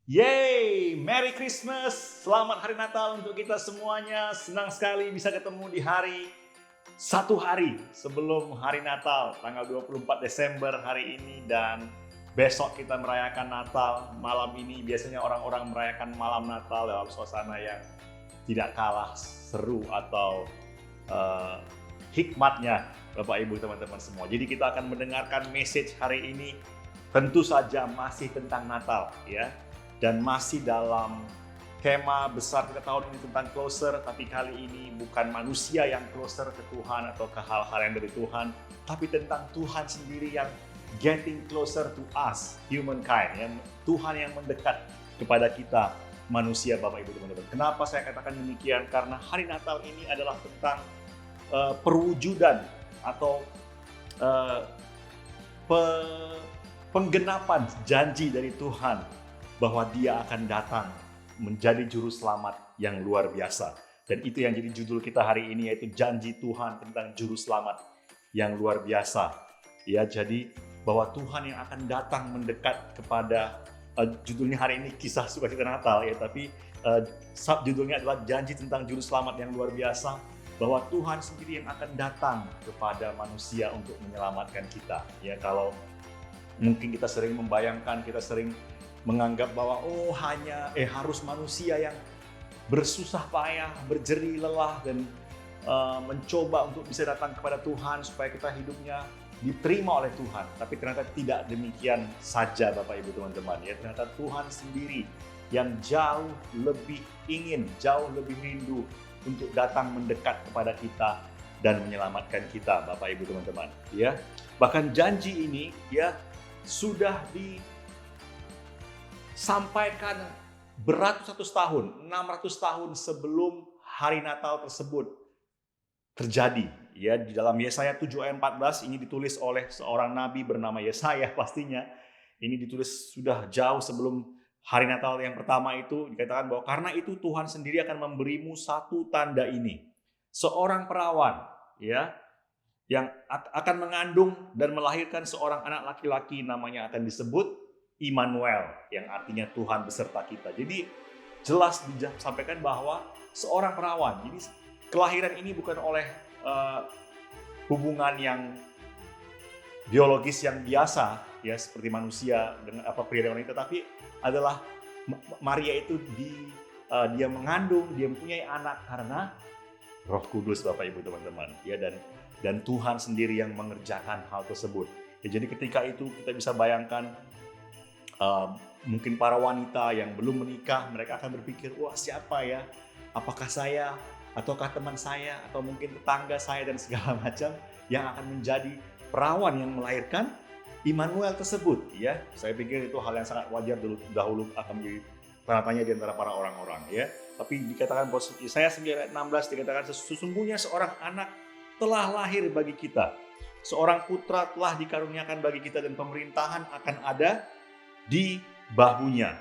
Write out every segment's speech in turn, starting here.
Yeay, Merry Christmas, selamat Hari Natal untuk kita semuanya. Senang sekali bisa ketemu di satu hari sebelum Hari Natal, tanggal 24 Desember hari ini. Dan besok kita merayakan Natal. Malam ini biasanya orang-orang merayakan malam Natal dalam suasana yang tidak kalah seru atau uh, hikmatnya Bapak Ibu teman-teman semua. Jadi kita akan mendengarkan message hari ini tentu saja masih tentang Natal ya. Dan masih dalam tema besar kita tahun ini tentang closer, tapi kali ini bukan manusia yang closer ke Tuhan atau ke hal-hal yang dari Tuhan, tapi tentang Tuhan sendiri yang getting closer to us, humankind, yang Tuhan yang mendekat kepada kita manusia, Bapak Ibu teman-teman. Kenapa saya katakan demikian? Karena hari Natal ini adalah tentang perwujudan atau penggenapan janji dari Tuhan bahwa Dia akan datang menjadi juru selamat yang luar biasa. Dan itu yang jadi judul kita hari ini, yaitu janji Tuhan tentang juru selamat yang luar biasa. Ya, jadi bahwa Tuhan yang akan datang mendekat kepada judulnya hari ini kisah sukacita Natal ya, tapi subjudulnya adalah janji tentang juru selamat yang luar biasa, bahwa Tuhan sendiri yang akan datang kepada manusia untuk menyelamatkan kita. Ya, kalau mungkin kita sering membayangkan, kita sering menganggap bahwa harus manusia yang bersusah payah, berjerih lelah dan mencoba untuk bisa datang kepada Tuhan supaya kita hidupnya diterima oleh Tuhan. Tapi ternyata tidak demikian saja Bapak Ibu teman-teman ya. Ternyata Tuhan sendiri yang jauh lebih ingin, jauh lebih rindu untuk datang mendekat kepada kita dan menyelamatkan kita Bapak Ibu teman-teman ya. Bahkan janji ini ya sudah disampaikan beratus-ratus tahun, 600 tahun sebelum hari Natal tersebut terjadi. Ya, di dalam Yesaya 7 ayat 14 ini ditulis oleh seorang nabi bernama Yesaya pastinya. Ini ditulis sudah jauh sebelum hari Natal yang pertama itu, dikatakan bahwa karena itu Tuhan sendiri akan memberimu satu tanda ini. Seorang perawan ya yang akan mengandung dan melahirkan seorang anak laki-laki, namanya akan disebut Immanuel, yang artinya Tuhan beserta kita. Jadi jelas disampaikan bahwa seorang perawan. Jadi kelahiran ini bukan oleh hubungan yang biologis yang biasa ya seperti manusia dengan pria dan wanita, tapi adalah Maria itu dia mengandung, dia mempunyai anak karena Roh Kudus Bapak Ibu teman-teman ya, dan Tuhan sendiri yang mengerjakan hal tersebut. Ya, jadi ketika itu kita bisa bayangkan mungkin para wanita yang belum menikah, mereka akan berpikir, wah siapa ya? Apakah saya, ataukah teman saya, atau mungkin tetangga saya dan segala macam yang akan menjadi perawan yang melahirkan Immanuel tersebut ya. Saya pikir itu hal yang sangat wajar dahulu akan menjadi tanda tanya di antara para orang-orang ya. Tapi dikatakan bahwa Yesaya 9 ayat 16 dikatakan sesungguhnya seorang anak telah lahir bagi kita. Seorang putra telah dikaruniakan bagi kita dan pemerintahan akan ada di bahunya.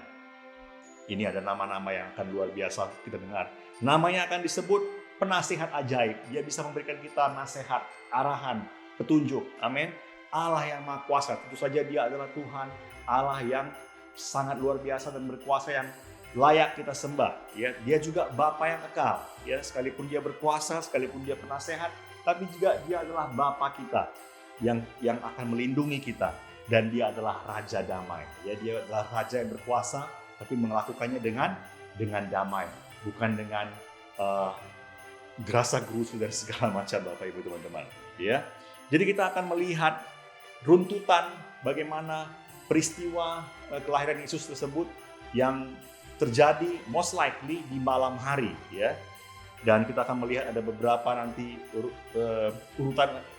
Ini ada nama-nama yang akan luar biasa kita dengar. Namanya akan disebut penasihat ajaib. Dia bisa memberikan kita nasihat, arahan, petunjuk. Amin. Allah yang maha kuasa. Tentu saja dia adalah Tuhan. Allah yang sangat luar biasa dan berkuasa yang layak kita sembah. Ya, dia juga Bapa yang kekal. Ya, sekalipun dia berkuasa, sekalipun dia penasehat, tapi juga dia adalah Bapa kita yang akan melindungi kita. Dan dia adalah Raja Damai. Ya, dia adalah Raja yang berkuasa, tapi melakukannya dengan damai, bukan dengan gerasa gerusu dan segala macam Bapak Ibu teman-teman. Ya, jadi kita akan melihat runtutan bagaimana peristiwa kelahiran Yesus tersebut yang terjadi most likely di malam hari. Ya, dan kita akan melihat ada beberapa nanti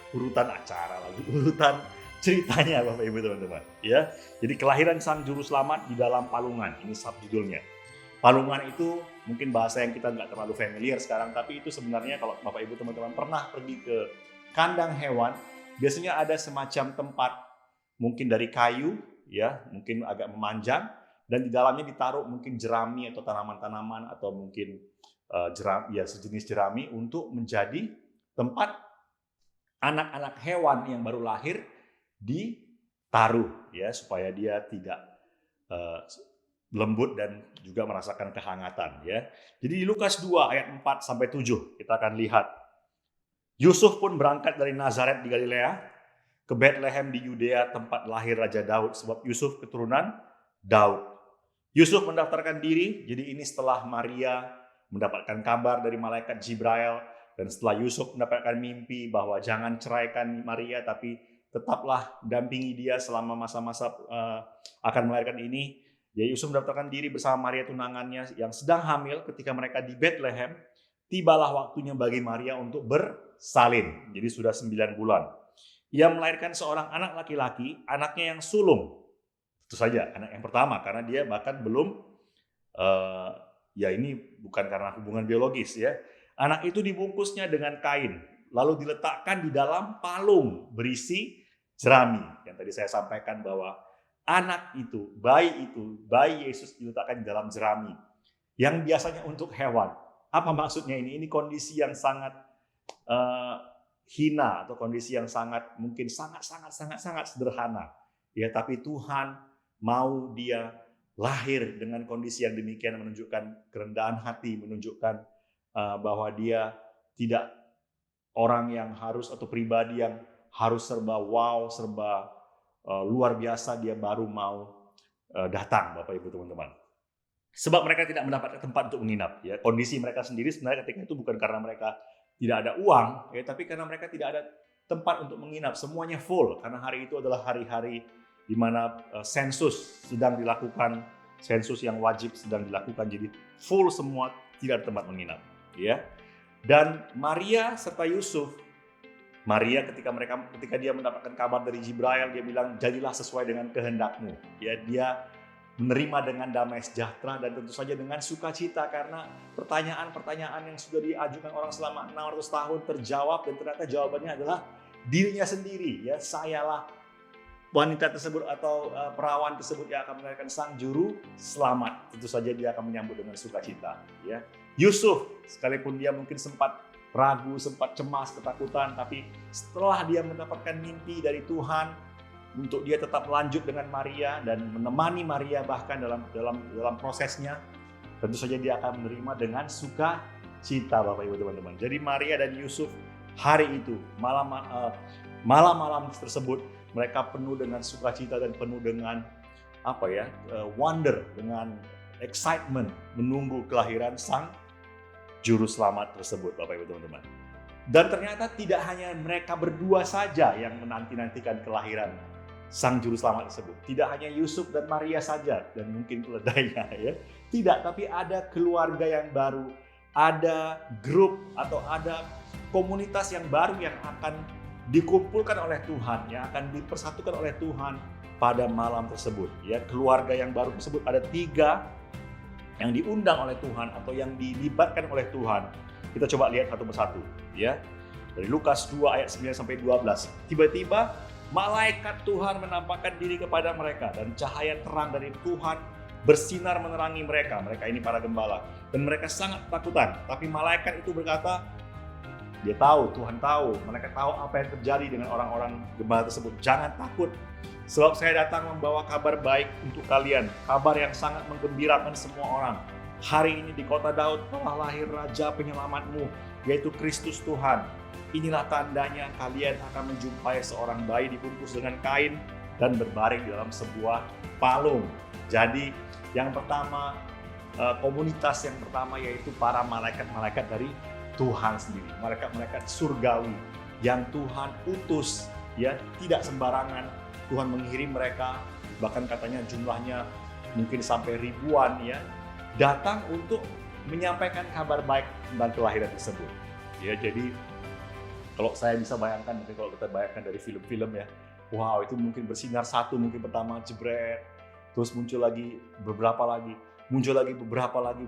urutan acara lagi, urutan ceritanya Bapak Ibu teman-teman ya. Jadi kelahiran sang juru selamat di dalam palungan, ini subjudulnya. Palungan itu mungkin bahasa yang kita nggak terlalu familiar sekarang, tapi itu sebenarnya kalau Bapak Ibu teman-teman pernah pergi ke kandang hewan, biasanya ada semacam tempat mungkin dari kayu ya, mungkin agak memanjang, dan di dalamnya ditaruh mungkin jerami atau tanaman-tanaman atau mungkin sejenis jerami untuk menjadi tempat anak-anak hewan yang baru lahir ditaruh ya, supaya dia tidak lembut dan juga merasakan kehangatan ya. Jadi di Lukas 2 ayat 4 sampai 7 kita akan lihat Yusuf pun berangkat dari Nazaret di Galilea ke Bethlehem di Yudea tempat lahir Raja Daud sebab Yusuf keturunan Daud. Yusuf mendaftarkan diri, jadi ini setelah Maria mendapatkan kabar dari malaikat Jibril dan setelah Yusuf mendapatkan mimpi bahwa jangan ceraikan Maria tapi tetaplah dampingi dia selama masa-masa akan melahirkan ini. Ya, Yusuf mendaftarkan diri bersama Maria tunangannya yang sedang hamil ketika mereka di Bethlehem. Tibalah waktunya bagi Maria untuk bersalin. Jadi sudah 9 bulan. Ia melahirkan seorang anak laki-laki, anaknya yang sulung. Tentu saja anak yang pertama karena dia bahkan belum ya ini bukan karena hubungan biologis ya. Anak itu dibungkusnya dengan kain lalu diletakkan di dalam palung berisi jerami. Yang tadi saya sampaikan bahwa anak itu, bayi Yesus diletakkan di dalam jerami yang biasanya untuk hewan. Apa maksudnya ini? Ini kondisi yang sangat hina atau kondisi yang sangat mungkin sangat sederhana. Ya, tapi Tuhan mau dia lahir dengan kondisi yang demikian menunjukkan kerendahan hati, menunjukkan bahwa dia tidak orang yang harus atau pribadi yang harus serba wow, serba luar biasa dia baru mau datang, Bapak Ibu teman-teman. Sebab mereka tidak mendapatkan tempat untuk menginap. Ya, kondisi mereka sendiri sebenarnya ketika itu bukan karena mereka tidak ada uang, ya, tapi karena mereka tidak ada tempat untuk menginap. Semuanya full karena hari itu adalah hari-hari di mana sensus sedang dilakukan, sensus yang wajib sedang dilakukan. Jadi full semua, tidak ada tempat menginap. Ya. Dan Maria serta Yusuf, Maria ketika dia mendapatkan kabar dari Jibril, dia bilang jadilah sesuai dengan kehendakmu. Ya, dia menerima dengan damai sejahtera dan tentu saja dengan sukacita karena pertanyaan-pertanyaan yang sudah diajukan orang selama 600 tahun terjawab dan ternyata jawabannya adalah dirinya sendiri. Ya, sayalah wanita tersebut atau perawan tersebut yang akan melahirkan sang juru selamat. Tentu saja dia akan menyambut dengan sukacita. Ya, Yusuf sekalipun dia mungkin sempat ragu, sempat cemas, ketakutan, tapi setelah dia mendapatkan mimpi dari Tuhan untuk dia tetap lanjut dengan Maria dan menemani Maria bahkan dalam prosesnya, tentu saja dia akan menerima dengan sukacita, Bapak Ibu teman-teman. Jadi Maria dan Yusuf hari itu malam-malam tersebut mereka penuh dengan sukacita dan penuh dengan wonder, dengan excitement menunggu kelahiran sang juru selamat tersebut, Bapak Ibu teman-teman. Dan ternyata tidak hanya mereka berdua saja yang menanti-nantikan kelahiran sang juru selamat tersebut. Tidak hanya Yusuf dan Maria saja dan mungkin keledainya ya. Tidak, tapi ada keluarga yang baru, ada grup atau ada komunitas yang baru yang akan dikumpulkan oleh Tuhan, yang akan dipersatukan oleh Tuhan pada malam tersebut. Ya, keluarga yang baru tersebut ada 3 yang diundang oleh Tuhan atau yang dilibatkan oleh Tuhan. Kita coba lihat satu persatu ya. Dari Lukas 2 ayat 9 sampai 12. Tiba-tiba malaikat Tuhan menampakkan diri kepada mereka dan cahaya terang dari Tuhan bersinar menerangi mereka. Mereka ini para gembala dan mereka sangat ketakutan. Tapi malaikat itu berkata, dia tahu, Tuhan tahu, mereka tahu apa yang terjadi dengan orang-orang gembala tersebut. Jangan takut, sebab saya datang membawa kabar baik untuk kalian, kabar yang sangat menggembirakan semua orang. Hari ini di kota Daud telah lahir Raja penyelamatmu, yaitu Kristus Tuhan. Inilah tandanya kalian akan menjumpai seorang bayi dibungkus dengan kain dan berbaring di dalam sebuah palung. Jadi yang pertama, komunitas yang pertama yaitu para malaikat-malaikat dari Tuhan sendiri. Malaikat-malaikat surgawi yang Tuhan utus, ya, tidak sembarangan. Tuhan mengirim mereka, bahkan katanya jumlahnya mungkin sampai ribuan ya, datang untuk menyampaikan kabar baik tentang kelahiran tersebut. Ya, jadi kalau saya bisa bayangkan, mungkin kalau kita bayangkan dari film-film ya, wow, itu mungkin bersinar satu, mungkin pertama jebret, terus muncul lagi beberapa lagi,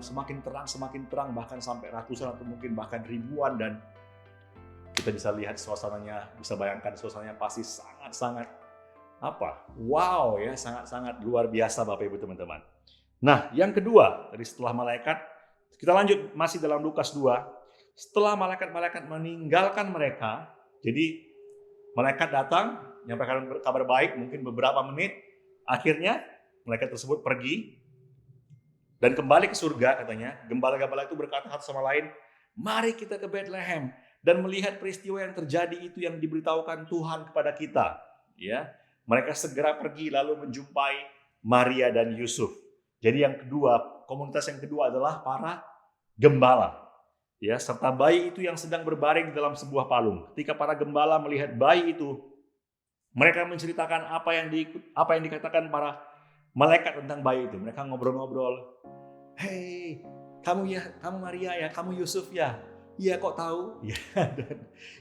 semakin terang, bahkan sampai ratusan atau mungkin bahkan ribuan, dan kita bisa lihat suasananya, bisa bayangkan suasananya pasti sangat-sangat wow ya, sangat-sangat luar biasa Bapak Ibu teman-teman. Nah, yang kedua, dari setelah malaikat, kita lanjut masih dalam Lukas 2. Setelah malaikat-malaikat meninggalkan mereka, jadi malaikat datang, menyampaikan kabar baik mungkin beberapa menit, akhirnya malaikat tersebut pergi, Dan kembali ke surga katanya, gembala-gembala itu berkata satu sama lain, mari kita ke Bethlehem dan melihat peristiwa yang terjadi itu yang diberitahukan Tuhan kepada kita. Ya, mereka segera pergi lalu menjumpai Maria dan Yusuf. Jadi yang kedua, komunitas yang kedua adalah para gembala. Ya, serta bayi itu yang sedang berbaring di dalam sebuah palung. Ketika para gembala melihat bayi itu, mereka menceritakan apa yang dikatakan para malaikat tentang bayi itu. Mereka ngobrol-ngobrol. Hei, kamu Maria ya, kamu Yusuf ya. Iya, kok tahu?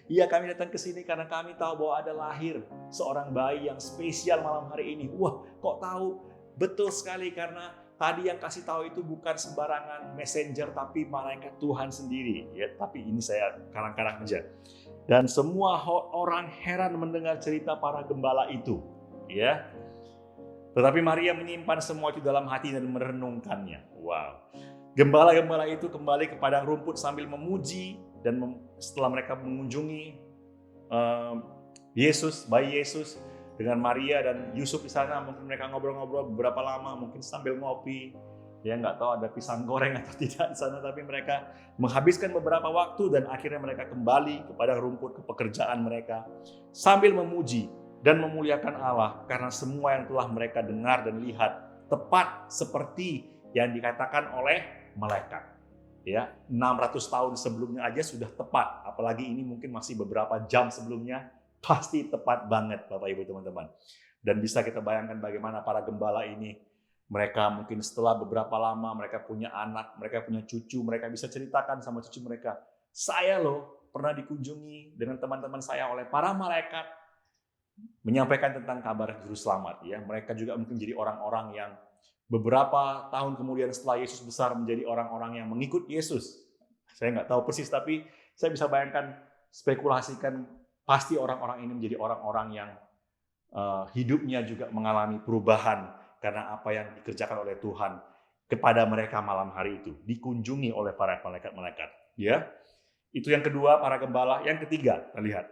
Iya, kami datang ke sini karena kami tahu bahwa ada lahir seorang bayi yang spesial malam hari ini. Wah, kok tahu? Betul sekali, karena tadi yang kasih tahu itu bukan sembarangan messenger, tapi malaikat Tuhan sendiri. Ya, tapi ini saya karang-karang aja. Dan semua orang heran mendengar cerita para gembala itu. Ya, tetapi Maria menyimpan semua itu dalam hati dan merenungkannya. Wow. Gembala-gembala itu kembali ke padang rumput sambil memuji, dan setelah mereka mengunjungi bayi Yesus dengan Maria dan Yusuf di sana, mungkin mereka ngobrol-ngobrol beberapa lama, mungkin sambil ngopi. Ya, nggak tahu ada pisang goreng atau tidak di sana, tapi mereka menghabiskan beberapa waktu dan akhirnya mereka kembali ke padang rumput, ke pekerjaan mereka sambil memuji dan memuliakan Allah karena semua yang telah mereka dengar dan lihat tepat seperti yang dikatakan oleh malaikat. Ya, 600 tahun sebelumnya aja sudah tepat, apalagi ini mungkin masih beberapa jam sebelumnya, pasti tepat banget Bapak Ibu teman-teman. Dan bisa kita bayangkan bagaimana para gembala ini, mereka mungkin setelah beberapa lama mereka punya anak, mereka punya cucu, mereka bisa ceritakan sama cucu mereka, saya loh pernah dikunjungi dengan teman-teman saya oleh para malaikat, menyampaikan tentang kabar juru selamat. Ya, mereka juga mungkin jadi orang-orang yang beberapa tahun kemudian setelah Yesus besar menjadi orang-orang yang mengikut Yesus. Saya nggak tahu persis, tapi saya bisa bayangkan, spekulasikan, pasti orang-orang ini menjadi orang-orang yang hidupnya juga mengalami perubahan karena apa yang dikerjakan oleh Tuhan kepada mereka malam hari itu, dikunjungi oleh para malaikat-malaikat. Ya, itu yang kedua, para gembala. Yang ketiga, kita lihat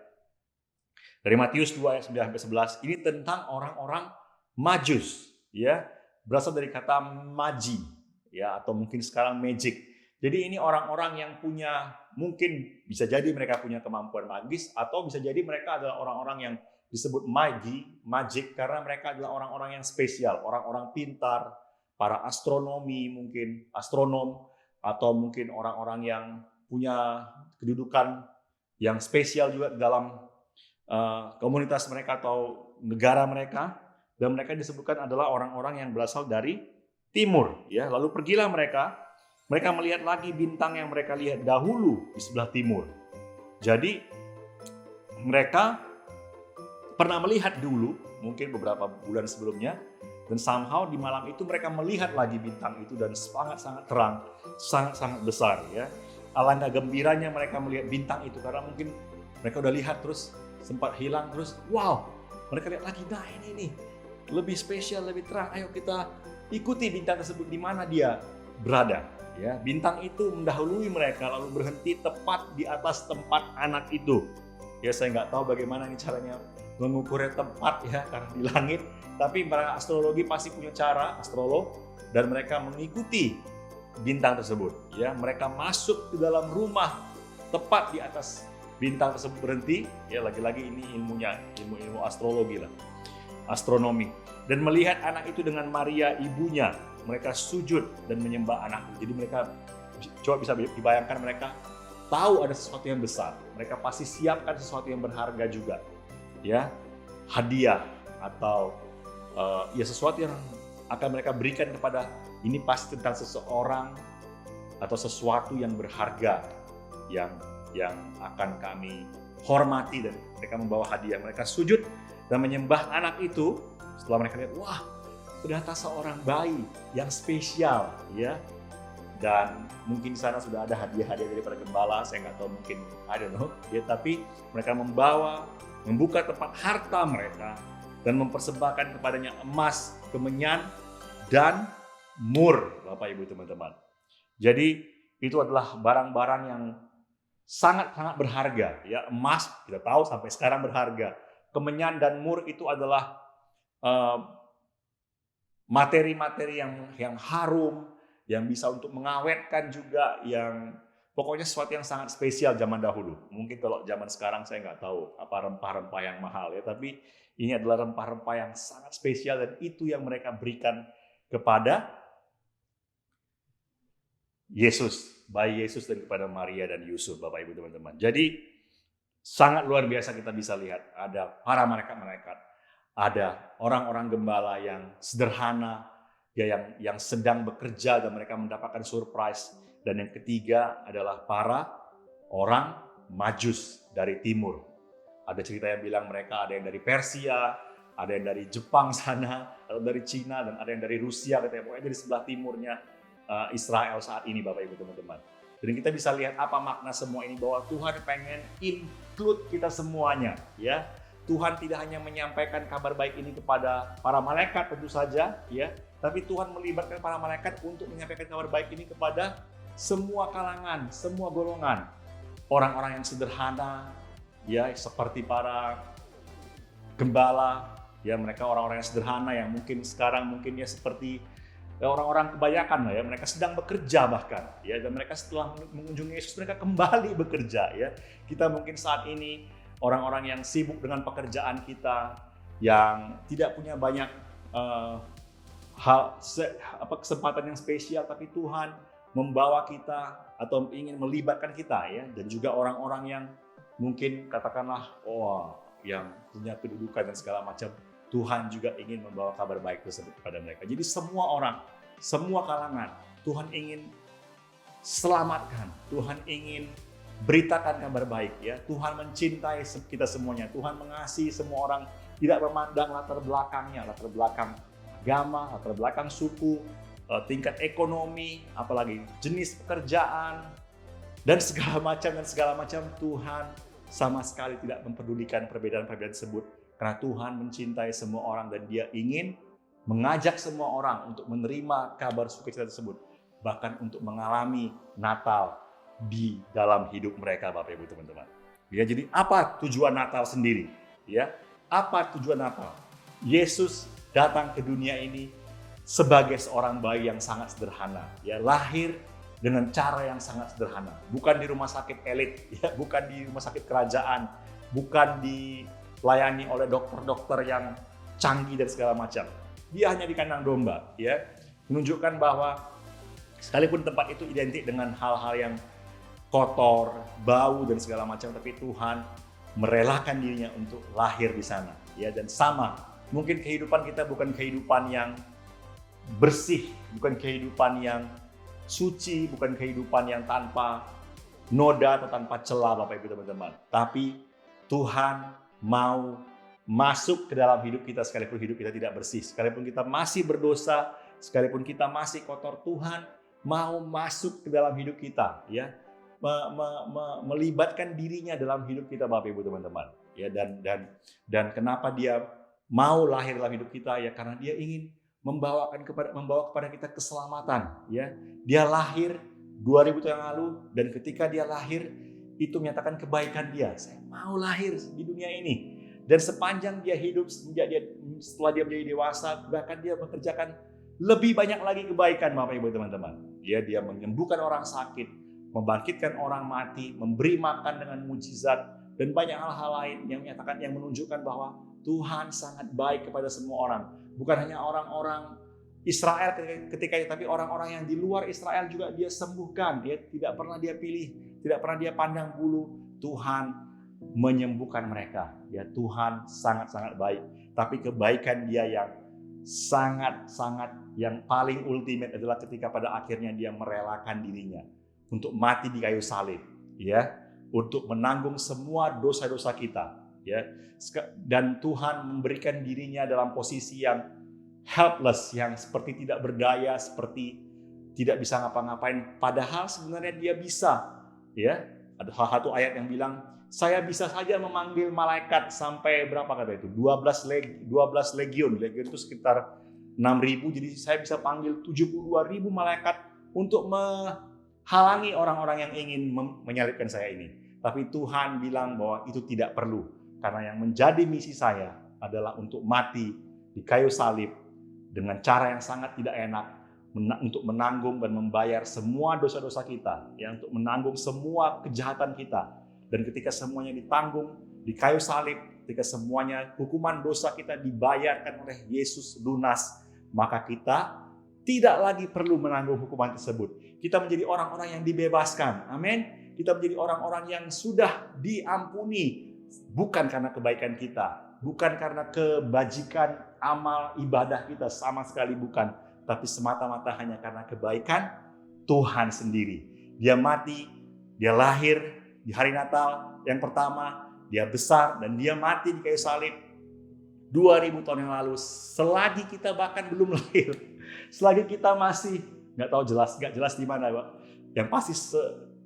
dari Matius 2 ayat 9-11, ini tentang orang-orang Majus. Ya, berasal dari kata magi, ya, atau mungkin sekarang magic. Jadi ini orang-orang yang punya, mungkin bisa jadi mereka punya kemampuan magis, atau bisa jadi mereka adalah orang-orang yang disebut magic karena mereka adalah orang-orang yang spesial, orang-orang pintar, para astronom, atau mungkin orang-orang yang punya kedudukan yang spesial juga dalam komunitas mereka atau negara mereka. Dan mereka disebutkan adalah orang-orang yang berasal dari timur. Ya, lalu pergilah mereka melihat lagi bintang yang mereka lihat dahulu di sebelah timur. Jadi mereka pernah melihat dulu, mungkin beberapa bulan sebelumnya, dan somehow di malam itu mereka melihat lagi bintang itu dan sangat-sangat terang, sangat-sangat besar. Ya, alangkah gembiranya mereka melihat bintang itu karena mungkin mereka udah lihat terus sempat hilang, terus wow, mereka lihat lagi, nah ini nih lebih spesial, lebih terang. Ayo kita ikuti bintang tersebut di mana dia berada. Ya, bintang itu mendahului mereka lalu berhenti tepat di atas tempat anak itu. Ya, saya nggak tahu bagaimana ini caranya mengukurnya tepat ya karena di langit. Tapi para astrologi pasti punya cara, astrolog, dan mereka mengikuti bintang tersebut. Ya, mereka masuk ke dalam rumah tepat di atas bintang tersebut berhenti. Ya, lagi-lagi ini ilmu astrologi lah. Astronomi, dan melihat anak itu dengan Maria ibunya, mereka sujud dan menyembah anak. Jadi mereka, coba bisa dibayangkan, mereka tahu ada sesuatu yang besar. Mereka pasti siapkan sesuatu yang berharga juga, ya, hadiah atau ya sesuatu yang akan mereka berikan kepada, ini pasti tentang seseorang atau sesuatu yang berharga yang akan kami hormati, dan mereka membawa hadiah. Mereka sujud dan menyembah anak itu. Setelah mereka lihat, wah, ternyata seorang bayi yang spesial, ya. Dan mungkin di sana sudah ada hadiah-hadiah dari para gembala, saya nggak tahu, mungkin I don't know, ya. Tapi mereka membuka tempat harta mereka dan mempersembahkan kepadanya emas, kemenyan, dan mur, Bapak Ibu teman-teman. Jadi itu adalah barang-barang yang sangat-sangat berharga, ya. Emas kita tahu sampai sekarang berharga. Kemenyan dan mur itu adalah materi-materi yang harum, yang bisa untuk mengawetkan juga, yang pokoknya sesuatu yang sangat spesial zaman dahulu. Mungkin kalau zaman sekarang saya nggak tahu apa rempah-rempah yang mahal ya, tapi ini adalah rempah-rempah yang sangat spesial dan itu yang mereka berikan kepada Yesus, bayi Yesus dan kepada Maria dan Yusuf, Bapak Ibu teman-teman. Jadi sangat luar biasa kita bisa lihat ada para malaikat-malaikat, ada orang-orang gembala yang sederhana, ya yang sedang bekerja dan mereka mendapatkan surprise. Dan yang ketiga adalah para orang Majus dari timur. Ada cerita yang bilang mereka ada yang dari Persia, ada yang dari Jepang sana, ada dari Cina, dan ada yang dari Rusia, katanya pokoknya dari sebelah timurnya Israel saat ini, Bapak Ibu teman-teman. Dan kita bisa lihat apa makna semua ini, bahwa Tuhan pengen include kita semuanya, ya. Tuhan tidak hanya menyampaikan kabar baik ini kepada para malaikat tentu saja, ya, tapi Tuhan melibatkan para malaikat untuk menyampaikan kabar baik ini kepada semua kalangan, semua golongan. Orang-orang yang sederhana, ya, seperti para gembala, ya, mereka orang-orang yang sederhana yang mungkin sekarang mungkin ya seperti orang-orang kebanyakan lah ya, mereka sedang bekerja bahkan, ya, dan mereka setelah mengunjungi Yesus mereka kembali bekerja, ya. Kita mungkin saat ini orang-orang yang sibuk dengan pekerjaan kita, yang tidak punya banyak kesempatan yang spesial, tapi Tuhan membawa kita atau ingin melibatkan kita, ya, dan juga orang-orang yang mungkin katakanlah yang punya kedudukan dan segala macam. Tuhan juga ingin membawa kabar baik tersebut kepada mereka. Jadi semua orang, semua kalangan, Tuhan ingin selamatkan, Tuhan ingin beritakan kabar baik, ya. Tuhan mencintai kita semuanya, Tuhan mengasihi semua orang, tidak memandang latar belakangnya, latar belakang agama, latar belakang suku, tingkat ekonomi, apalagi jenis pekerjaan, dan segala macam Tuhan sama sekali tidak mempedulikan perbedaan-perbedaan tersebut. Karena Tuhan mencintai semua orang dan Dia ingin mengajak semua orang untuk menerima kabar sukacita tersebut, bahkan untuk mengalami Natal di dalam hidup mereka, Bapak Ibu teman-teman. Ya, jadi apa tujuan Natal sendiri? Ya, apa tujuan Natal? Yesus datang ke dunia ini sebagai seorang bayi yang sangat sederhana, ya, lahir dengan cara yang sangat sederhana, bukan di rumah sakit elit, ya, bukan di rumah sakit kerajaan, bukan dilayani oleh dokter-dokter yang canggih dan segala macam. Dia hanya di kandang domba, ya, menunjukkan bahwa sekalipun tempat itu identik dengan hal-hal yang kotor, bau dan segala macam, tapi Tuhan merelakan dirinya untuk lahir di sana, ya. Dan sama, mungkin kehidupan kita bukan kehidupan yang bersih, bukan kehidupan yang suci, bukan kehidupan yang tanpa noda atau tanpa celah, Bapak Ibu teman-teman. Tapi Tuhan mau masuk ke dalam hidup kita sekalipun hidup kita tidak bersih, sekalipun kita masih berdosa, sekalipun kita masih kotor, Tuhan mau masuk ke dalam hidup kita, ya. Melibatkan dirinya dalam hidup kita, Bapak Ibu teman-teman, ya. Dan kenapa Dia mau lahir dalam hidup kita, ya, karena Dia ingin membawa kepada kita keselamatan, ya. Dia lahir 2000 tahun yang lalu, dan ketika Dia lahir itu menyatakan kebaikan Dia. Saya mau lahir di dunia ini. Dan sepanjang Dia hidup, setelah Dia menjadi dewasa, bahkan Dia mengerjakan lebih banyak lagi kebaikan, Bapak Ibu teman-teman. Dia menyembuhkan orang sakit, membangkitkan orang mati, memberi makan dengan mujizat, dan banyak hal-hal lain yang menyatakan, yang menunjukkan bahwa Tuhan sangat baik kepada semua orang. Bukan hanya orang-orang Israel ketika itu, tapi orang-orang yang di luar Israel juga Dia sembuhkan. Dia tidak pernah Dia pilih, tidak pernah Dia pandang bulu. Tuhan menyembuhkan mereka. Ya, Tuhan sangat-sangat baik. Tapi kebaikan Dia yang sangat-sangat, yang paling ultimate adalah ketika pada akhirnya Dia merelakan dirinya untuk mati di kayu salib, ya, untuk menanggung semua dosa-dosa kita, ya. Dan Tuhan memberikan dirinya dalam posisi yang helpless, yang seperti tidak berdaya, seperti tidak bisa ngapa-ngapain, padahal sebenarnya Dia bisa, ya. Ada salah satu ayat yang bilang, saya bisa saja memanggil malaikat sampai berapa kata itu? 12 legion. Legion itu sekitar 6.000, jadi saya bisa panggil 72.000 malaikat untuk menghalangi orang-orang yang ingin menyalibkan saya ini. Tapi Tuhan bilang bahwa itu tidak perlu, karena yang menjadi misi saya adalah untuk mati di kayu salib dengan cara yang sangat tidak enak, untuk menanggung dan membayar semua dosa-dosa kita, ya, untuk menanggung semua kejahatan kita. Dan ketika semuanya ditanggung di kayu salib, ketika semuanya hukuman dosa kita dibayarkan oleh Yesus lunas, maka kita tidak lagi perlu menanggung hukuman tersebut. Kita menjadi orang-orang yang dibebaskan. Amin. Kita menjadi orang-orang yang sudah diampuni, bukan karena kebaikan kita, bukan karena kebajikan amal ibadah kita, sama sekali bukan, tapi semata-mata hanya karena kebaikan Tuhan sendiri. Dia mati, dia lahir di hari Natal yang pertama, dia besar dan dia mati di kayu salib 2000 tahun yang lalu. Selagi kita bahkan belum lahir, selagi kita masih nggak jelas di mana, Pak. Yang pasti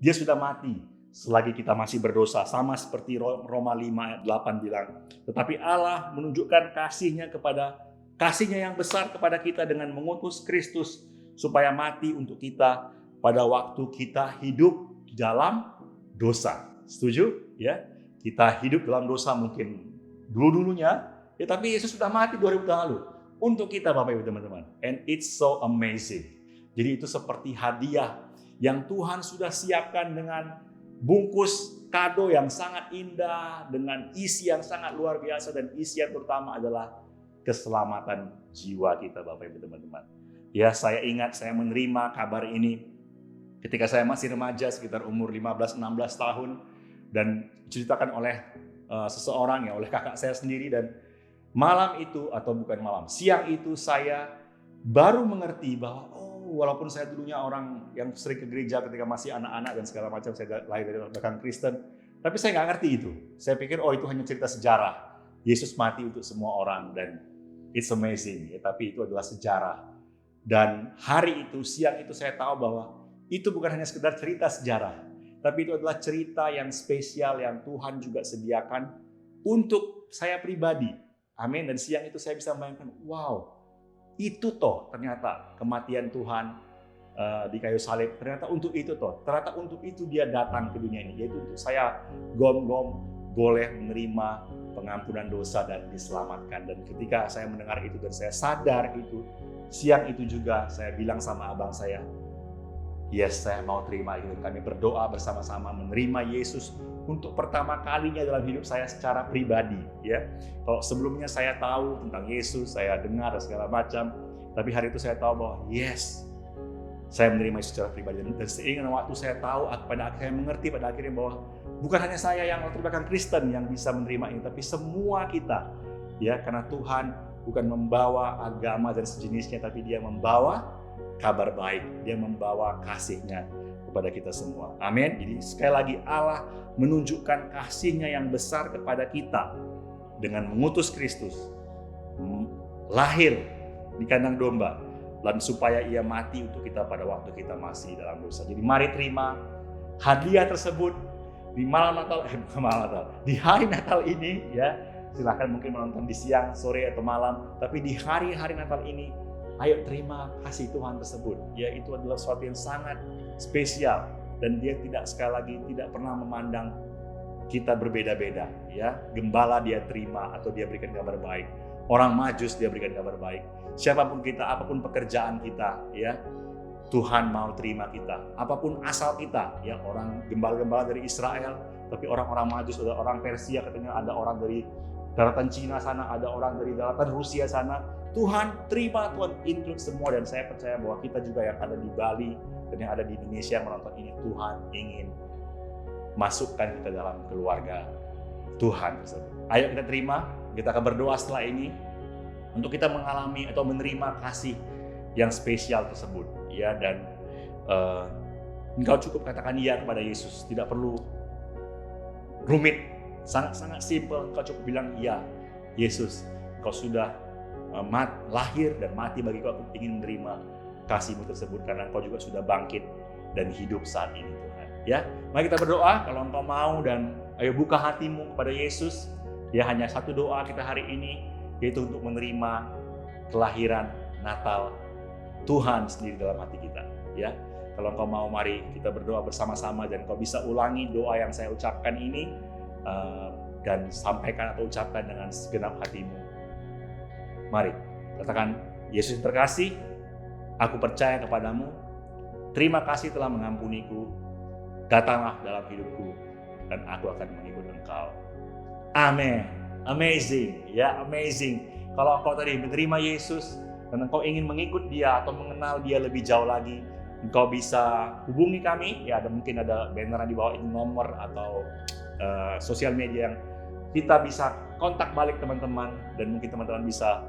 dia sudah mati selagi kita masih berdosa, sama seperti Roma 5 ayat 8 bilang. Tetapi Allah menunjukkan kasihnya yang besar kepada kita dengan mengutus Kristus supaya mati untuk kita pada waktu kita hidup dalam dosa. Setuju? Ya, kita hidup dalam dosa mungkin dulu-dulunya, ya, tapi Yesus sudah mati 2000 tahun lalu untuk kita, Bapak Ibu teman-teman. And it's so amazing. Jadi itu seperti hadiah yang Tuhan sudah siapkan dengan bungkus kado yang sangat indah, dengan isi yang sangat luar biasa, dan isi yang terutama adalah keselamatan jiwa kita, Bapak Ibu teman-teman. Ya, saya ingat saya menerima kabar ini ketika saya masih remaja, sekitar umur 15-16 tahun, dan diceritakan oleh seseorang, ya, oleh kakak saya sendiri. Dan malam itu, atau bukan malam, siang itu saya baru mengerti bahwa walaupun saya dulunya orang yang sering ke gereja ketika masih anak-anak dan segala macam, saya lahir dari belakang Kristen, tapi saya nggak ngerti itu. Saya pikir itu hanya cerita sejarah. Yesus mati untuk semua orang dan it's amazing, ya, tapi itu adalah sejarah. Dan hari itu, siang itu, saya tahu bahwa itu bukan hanya sekedar cerita sejarah, tapi itu adalah cerita yang spesial yang Tuhan juga sediakan untuk saya pribadi. Amin. Dan siang itu saya bisa membayangkan, wow, itu toh ternyata kematian Tuhan di kayu salib. Ternyata untuk itu dia datang ke dunia ini, yaitu untuk saya gom-gom boleh menerima pengampunan dosa dan diselamatkan. Dan ketika saya mendengar itu dan saya sadar itu, siang itu juga saya bilang sama abang saya, yes, saya mau terima itu. Kami berdoa bersama-sama menerima Yesus untuk pertama kalinya dalam hidup saya secara pribadi, ya. Kalau sebelumnya saya tahu tentang Yesus, saya dengar segala macam, tapi hari itu saya tahu bahwa yes, saya menerima Yesus secara pribadi. Dan seiring waktu saya tahu, saya mengerti pada akhirnya bahwa bukan hanya saya yang latar belakang Kristen yang bisa menerima ini, tapi semua kita, ya, karena Tuhan bukan membawa agama dan sejenisnya, tapi Dia membawa kabar baik, Dia membawa kasih-Nya kepada kita semua. Amin. Jadi sekali lagi Allah menunjukkan kasih-Nya yang besar kepada kita dengan mengutus Kristus lahir di kandang domba, dan supaya Ia mati untuk kita pada waktu kita masih dalam dosa. Jadi mari terima hadiah tersebut di malam Natal, di hari Natal ini, ya. Silakan mungkin menonton di siang, sore, atau malam, tapi di hari-hari Natal ini, ayo terima kasih Tuhan tersebut. Ya, itu adalah sesuatu yang sangat spesial, dan Dia tidak pernah memandang kita berbeda-beda, ya. Gembala Dia terima atau Dia berikan kabar baik. Orang Majus Dia berikan kabar baik. Siapapun kita, apapun pekerjaan kita, ya, Tuhan mau terima kita. Apapun asal kita, ya, orang gembala-gembala dari Israel, tapi orang-orang Majus, ada orang Persia, katanya ada orang dari daratan Cina sana, ada orang dari daratan Rusia sana. Tuhan terima, Tuhan include semua, dan saya percaya bahwa kita juga yang ada di Bali dan yang ada di Indonesia yang menonton ini, Tuhan ingin masukkan kita dalam keluarga Tuhan tersebut. Ayo kita terima, kita akan berdoa setelah ini untuk kita mengalami atau menerima kasih yang spesial tersebut, ya. Dan engkau cukup katakan iya kepada Yesus, tidak perlu rumit, sangat-sangat simpel. Engkau cukup bilang, iya Yesus, Engkau sudah lahir dan mati bagi Engkau. Aku ingin menerima kasih-Mu tersebut karena Engkau juga sudah bangkit dan hidup saat ini, Tuhan. Ya, mari kita berdoa kalau engkau mau, dan ayo buka hatimu kepada Yesus. Ya, hanya satu doa kita hari ini, yaitu untuk menerima kelahiran Natal Tuhan sendiri dalam hati kita. Ya, kalau engkau mau, mari kita berdoa bersama-sama, dan engkau bisa ulangi doa yang saya ucapkan ini, dan sampaikan atau ucapkan dengan segenap hatimu. Mari katakan, Yesus terkasih, Aku percaya kepadamu, terima kasih telah mengampuniku, datanglah dalam hidupku, dan aku akan mengikut Engkau. Amin. Amazing, ya amazing. Kalau engkau tadi menerima Yesus, dan engkau ingin mengikut Dia atau mengenal Dia lebih jauh lagi, engkau bisa hubungi kami. Ya, mungkin ada banner di bawah ini, nomor atau sosial media yang kita bisa kontak balik teman-teman, dan mungkin teman-teman bisa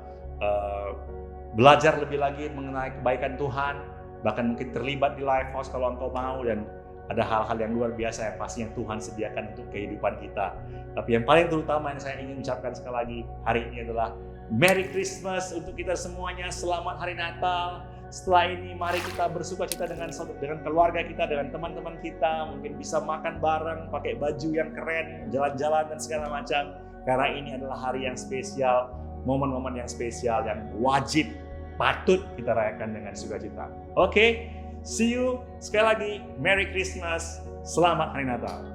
belajar lebih lagi mengenai kebaikan Tuhan, bahkan mungkin terlibat di Life House kalau engkau mau, dan ada hal-hal yang luar biasa yang pasti yang Tuhan sediakan untuk kehidupan kita. Tapi yang paling terutama yang saya ingin ucapkan sekali lagi hari ini adalah Merry Christmas untuk kita semuanya. Selamat Hari Natal. Setelah ini mari kita bersuka cita dengan keluarga kita, dengan teman-teman kita. Mungkin bisa makan bareng, pakai baju yang keren, jalan-jalan dan segala macam. Karena ini adalah hari yang spesial, momen-momen yang spesial yang wajib, patut kita rayakan dengan sukacita. Oke, see you sekali lagi. Merry Christmas. Selamat Hari Natal.